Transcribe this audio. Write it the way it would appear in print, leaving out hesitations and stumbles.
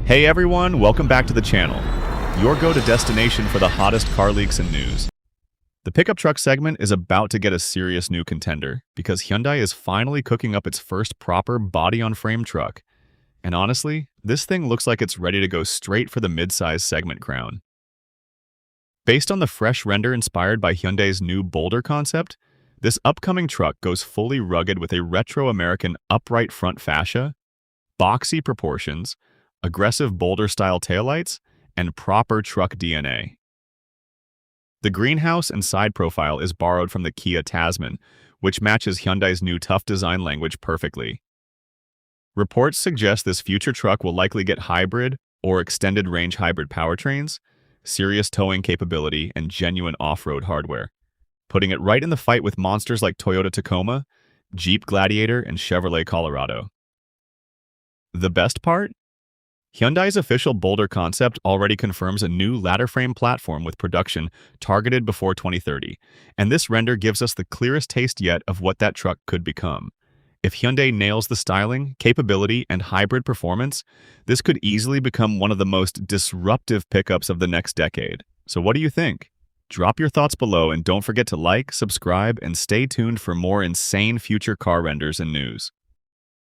Hey everyone, welcome back to the channel, your go-to destination for the hottest car leaks and news. The pickup truck segment is about to get a serious new contender because Hyundai is finally cooking up its first proper body-on-frame truck. And honestly, this thing looks like it's ready to go straight for the midsize segment crown. Based on the fresh render inspired by Hyundai's new Boulder Concept, this upcoming truck goes fully rugged with a retro-American upright front fascia, boxy proportions, aggressive Boulder-style taillights, and proper truck DNA. The greenhouse and side profile is borrowed from the Kia Tasman, which matches Hyundai's new tough design language perfectly. Reports suggest this future truck will likely get hybrid or extended range hybrid powertrains, serious towing capability, and genuine off-road hardware, putting it right in the fight with monsters like Toyota Tacoma, Jeep Gladiator, and Chevrolet Colorado. The best part? Hyundai's official Boulder Concept already confirms a new ladder frame platform with production targeted before 2030, and this render gives us the clearest taste yet of what that truck could become. If Hyundai nails the styling, capability, and hybrid performance, this could easily become one of the most disruptive pickups of the next decade. So what do you think? Drop your thoughts below and don't forget to like, subscribe, and stay tuned for more insane future car renders and news.